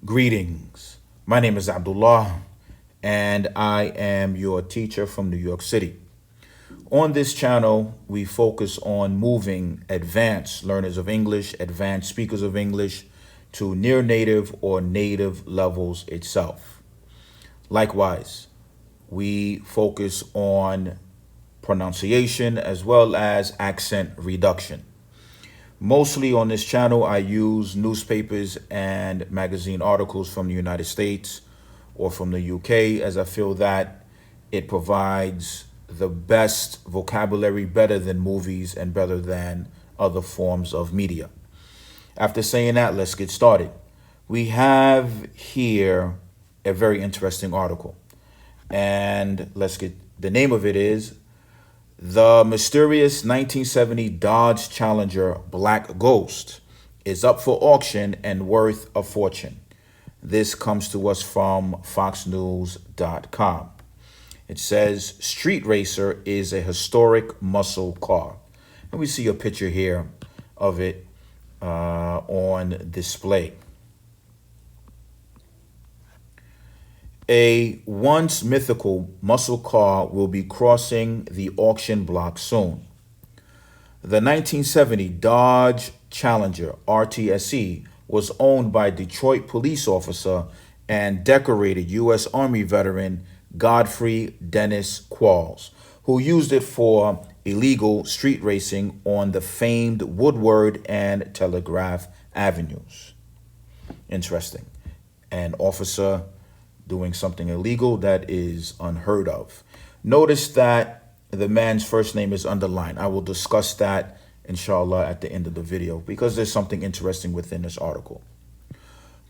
Greetings. My name is Abdullah, and I am your teacher from New York City. On this channel, we focus on moving advanced learners of English, advanced speakers of English, to near native or native levels itself. Likewise, we focus on pronunciation as well as accent reduction. Mostly on this channel, I use newspapers and magazine articles from the United States or from the UK, as I feel that it provides the best vocabulary, better than movies and better than other forms of media. After saying that, let's get started. We have here a very interesting article, and the name of it is The Mysterious 1970 Dodge Challenger Black Ghost is up for auction and worth a fortune. This comes to us from foxnews.com. It says, Street Racer is a historic muscle car. And we see a picture here of it on display. A once mythical muscle car will be crossing the auction block soon. The 1970 Dodge Challenger RTSE was owned by Detroit police officer and decorated U.S. Army veteran Godfrey Dennis Qualls, who used it for illegal street racing on the famed Woodward and Telegraph Avenues. Interesting. An officer doing something illegal that is unheard of. Notice that the man's first name is underlined. I will discuss that, inshallah, at the end of the video because there's something interesting within this article.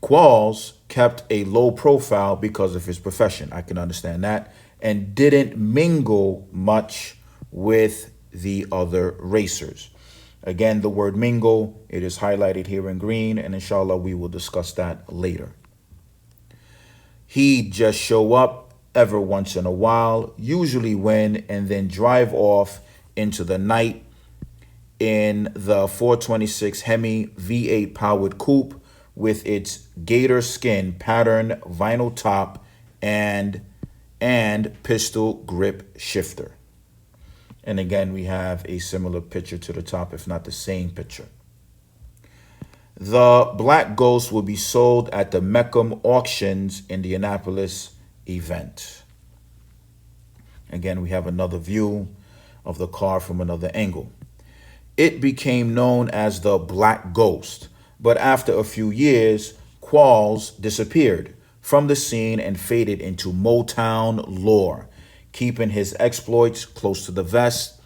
Qualls kept a low profile because of his profession. I can understand that. And didn't mingle much with the other racers. Again, the word mingle, it is highlighted here in green, and inshallah, we will discuss that later. He'd just show up every once in a while, usually win, and then drive off into the night in the 426 Hemi V8 powered coupe with its gator skin pattern vinyl top and pistol grip shifter. And again, we have a similar picture to the top, if not the same picture. The Black Ghost will be sold at the Meckham Auctions Indianapolis event. Again, we have another view of the car from another angle. It became known as the Black Ghost, but after a few years, Qualls disappeared from the scene and faded into Motown lore, keeping his exploits close to the vest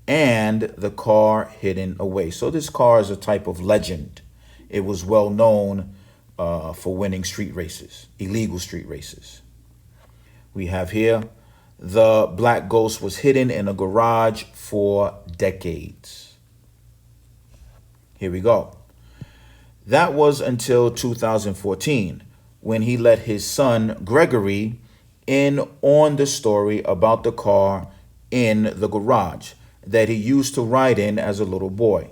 and the car hidden away. So this car is a type of legend. It was well known for winning street races, illegal street races. We have here, the Black Ghost was hidden in a garage for decades. Here we go. That was until 2014, when he let his son, Gregory, in on the story about the car in the garage that he used to ride in as a little boy.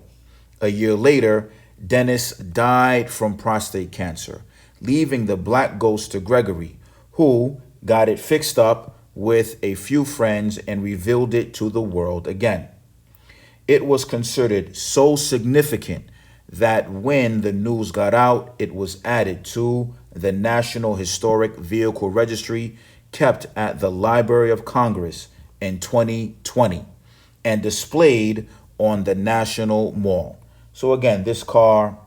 A year later, Dennis died from prostate cancer, leaving the Black Ghost to Gregory, who got it fixed up with a few friends and revealed it to the world again. It was considered so significant that when the news got out, it was added to the National Historic Vehicle Registry kept at the Library of Congress in 2020 and displayed on the National Mall. So again, this car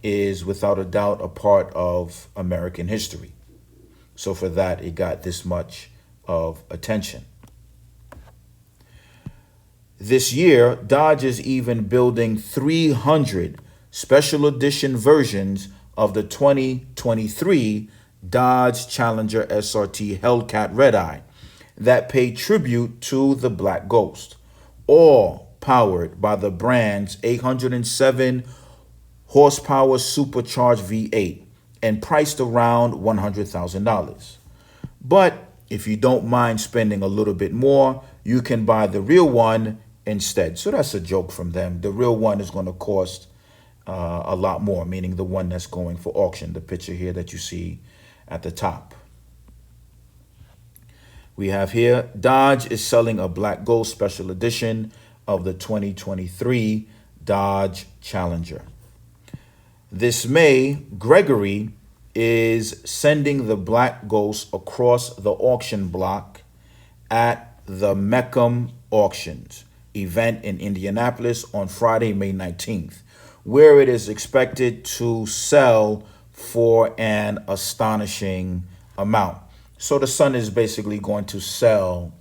is without a doubt a part of American history. So for that, it got this much of attention. This year, Dodge is even building 300 special edition versions of the 2023 Dodge Challenger SRT Hellcat Red Eye that pay tribute to the Black Ghost, all powered by the brand's 807 horsepower supercharged V8 and priced around $100,000. But if you don't mind spending a little bit more, you can buy the real one instead. So that's a joke from them. The real one is going to cost a lot more, meaning the one that's going for auction, the picture here that you see at the top. We have here, Dodge is selling a Black Ghost special edition of the 2023 Dodge Challenger. This May, Gregory is sending the Black Ghost across the auction block at the Meckham Auctions event in Indianapolis on Friday, May 19th, where it is expected to sell for an astonishing amount. So the son is basically going to sell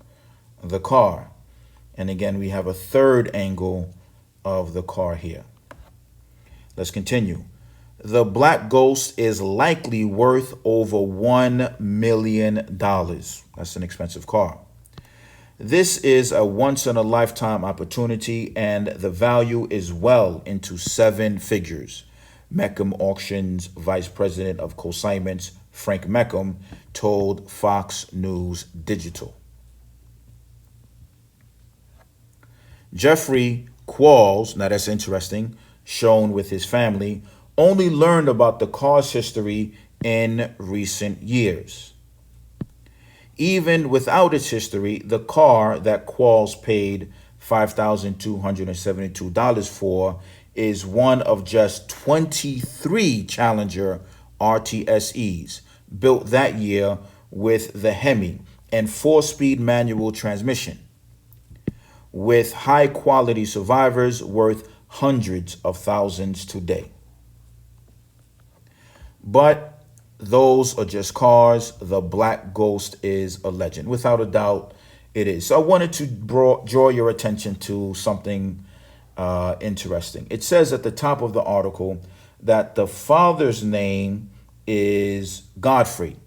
the car. And again, we have a third angle of the car here. Let's continue. The Black Ghost is likely worth over $1 million. That's an expensive car. This is a once-in-a-lifetime opportunity, and the value is well into 7 figures. Meckham Auctions Vice President of Consignments, Frank Meckham, told Fox News Digital. Jeffrey Qualls, now that's interesting, shown with his family, only learned about the car's history in recent years. Even without its history, the car that Qualls paid $5,272 for is one of just 23 Challenger RTSEs built that year with the Hemi and 4-speed manual transmission, with high-quality survivors worth hundreds of thousands today. But those are just cars. The Black Ghost is a legend. Without a doubt, it is. So I wanted to draw your attention to something interesting. It says at the top of the article that the father's name is Godfrey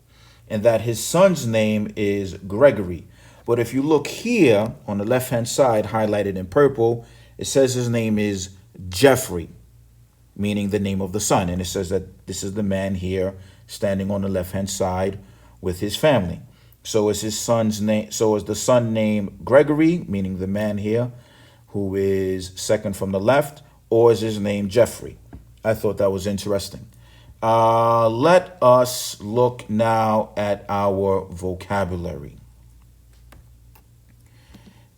and that his son's name is Gregory. But if you look here on the left-hand side, highlighted in purple, it says his name is Jeffrey, meaning the name of the son. And it says that this is the man here standing on the left-hand side with his family. So is his son's name, so is the son named Gregory, meaning the man here who is second from the left, or is his name Jeffrey? I thought that was interesting. Let us look now at our vocabulary.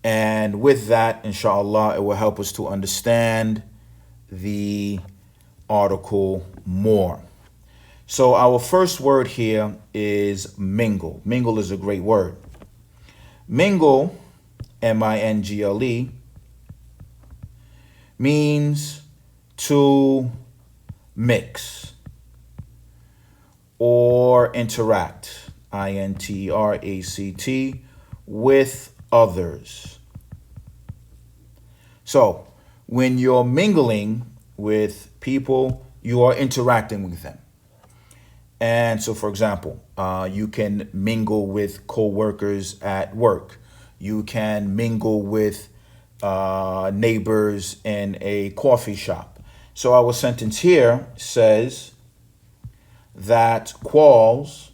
And with that, inshallah, it will help us to understand the article more. So our first word here is mingle. Mingle is a great word. Mingle, M-I-N-G-L-E, means to mix or interact, I-N-T-R-A-C-T, with others. So when you're mingling with people, you are interacting with them. And so, for example, you can mingle with co-workers at work. You can mingle with neighbors in a coffee shop. So our sentence here says that Qualls,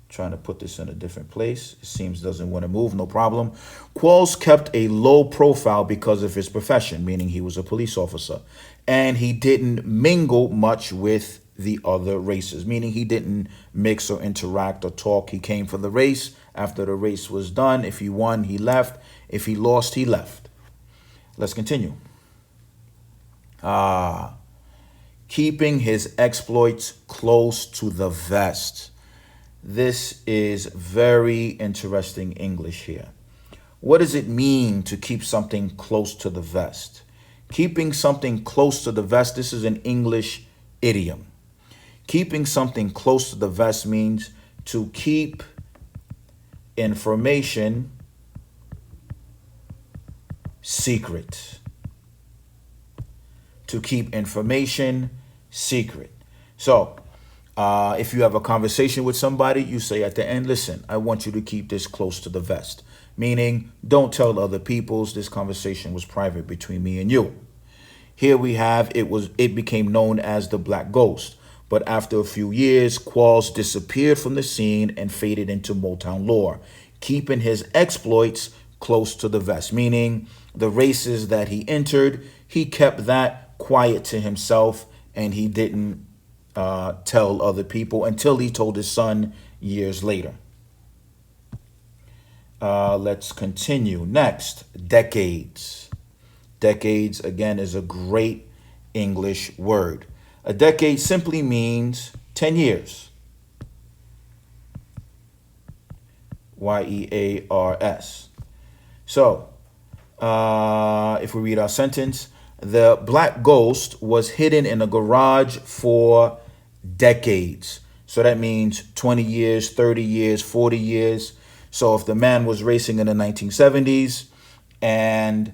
trying to put this in a different place, it seems doesn't want to move, no problem. Qualls kept a low profile because of his profession, meaning he was a police officer, and he didn't mingle much with the other races, meaning he didn't mix or interact or talk. He came for the race. After the race was done, if he won, he left. If he lost, he left. Let's continue. Keeping his exploits close to the vest. This is very interesting English here. What does it mean to keep something close to the vest? Keeping something close to the vest, this is an English idiom. Keeping something close to the vest means to keep information secret. To keep information secret. So, if you have a conversation with somebody, you say at the end, listen, I want you to keep this close to the vest. Meaning, don't tell other people. This conversation was private between me and you. Here we have, it became known as the Black Ghost. But after a few years, Qualls disappeared from the scene and faded into Motown lore, keeping his exploits close to the vest, meaning the races that he entered, he kept that quiet to himself, and he didn't tell other people until he told his son years later. Let's continue. Next, decades. Decades, again, is a great English word. A decade simply means 10 years. Y-E-A-R-S. So, if we read our sentence, the black ghost was hidden in a garage for decades. So that means 20 years, 30 years, 40 years. So if the man was racing in the 1970s and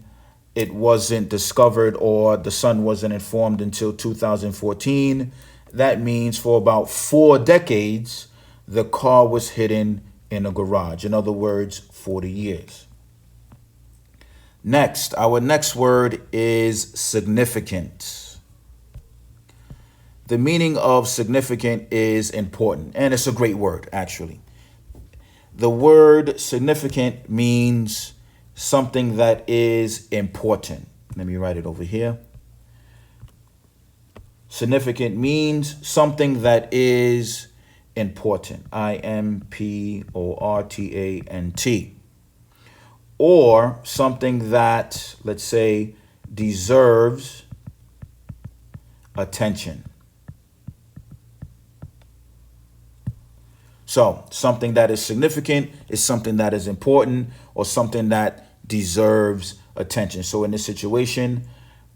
it wasn't discovered, or the son wasn't informed until 2014, that means for about 4 decades, the car was hidden in a garage. In other words, 40 years. Next, our next word is significant. The meaning of significant is important, and it's a great word, actually. The word significant means something that is important. Let me write it over here. Significant means something that is important. I-M-P-O-R-T-A-N-T. Or something that, let's say, deserves attention. So something that is significant is something that is important, or something that deserves attention. So in this situation,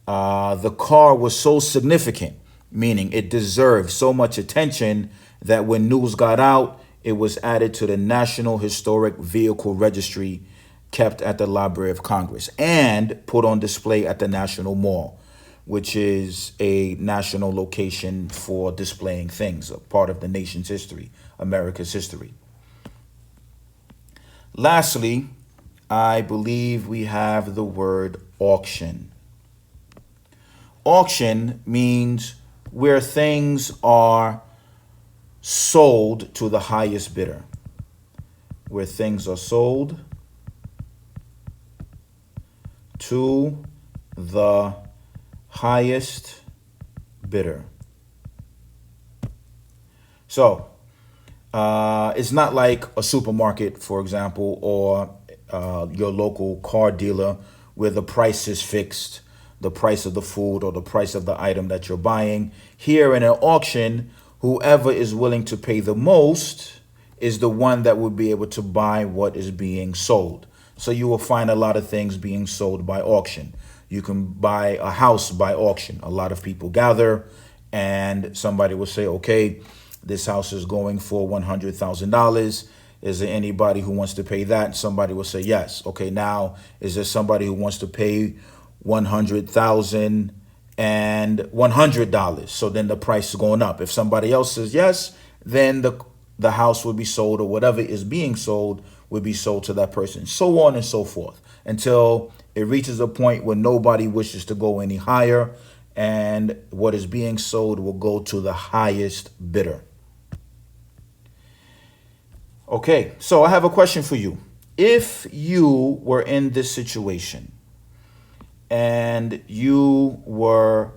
the car was so significant, meaning it deserved so much attention that when news got out, it was added to the National Historic Vehicle Registry kept at the Library of Congress and put on display at the National Mall, which is a national location for displaying things, a part of the nation's history, America's history. Lastly, I believe we have the word auction. Auction means where things are sold to the highest bidder. Where things are sold to the highest bidder. So it's not like a supermarket, for example, or your local car dealer where the price is fixed, the price of the food or the price of the item that you're buying. Here in an auction, whoever is willing to pay the most is the one that will be able to buy what is being sold. So you will find a lot of things being sold by auction. You can buy a house by auction. A lot of people gather and somebody will say, okay, this house is going for $100,000. Is there anybody who wants to pay that? Somebody will say yes. Okay, now is there somebody who wants to pay $100,100? So then the price is going up. If somebody else says yes, then the house will be sold, or whatever is being sold will be sold to that person, so on and so forth, until it reaches a point where nobody wishes to go any higher, and what is being sold will go to the highest bidder. Okay, so I have a question for you. If you were in this situation and you were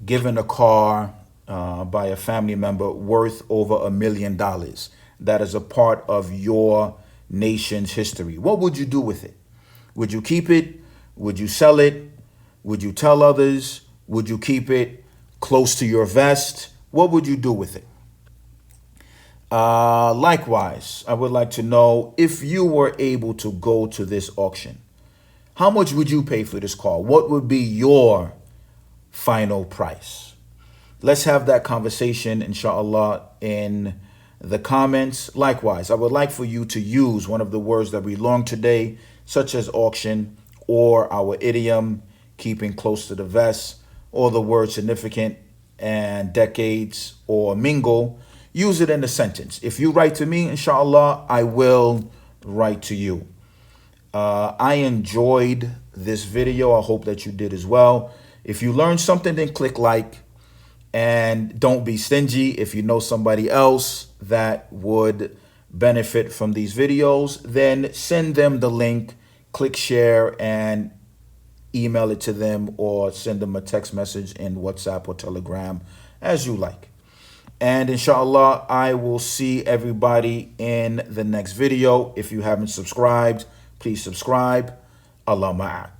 given a car by a family member worth over $1 million, that is a part of your nation's history, what would you do with it? Would you keep it? Would you sell it? Would you tell others? Would you keep it close to your vest? What would you do with it? Likewise, I would like to know, if you were able to go to this auction, how much would you pay for this car? What would be your final price? Let's have that conversation, inshallah, in the comments. Likewise, I would like for you to use one of the words that we learned today, such as auction, or our idiom, keeping close to the vest, or the word significant and decades, or mingle. Use it in a sentence. If you write to me, inshallah, I will write to you. I enjoyed this video. I hope that you did as well. If you learned something, then click like, and don't be stingy. If you know somebody else that would benefit from these videos, then send them the link, click share, and email it to them or send them a text message in WhatsApp or Telegram, as you like. And inshallah, I will see everybody in the next video. If you haven't subscribed, please subscribe. Allah ma'ak.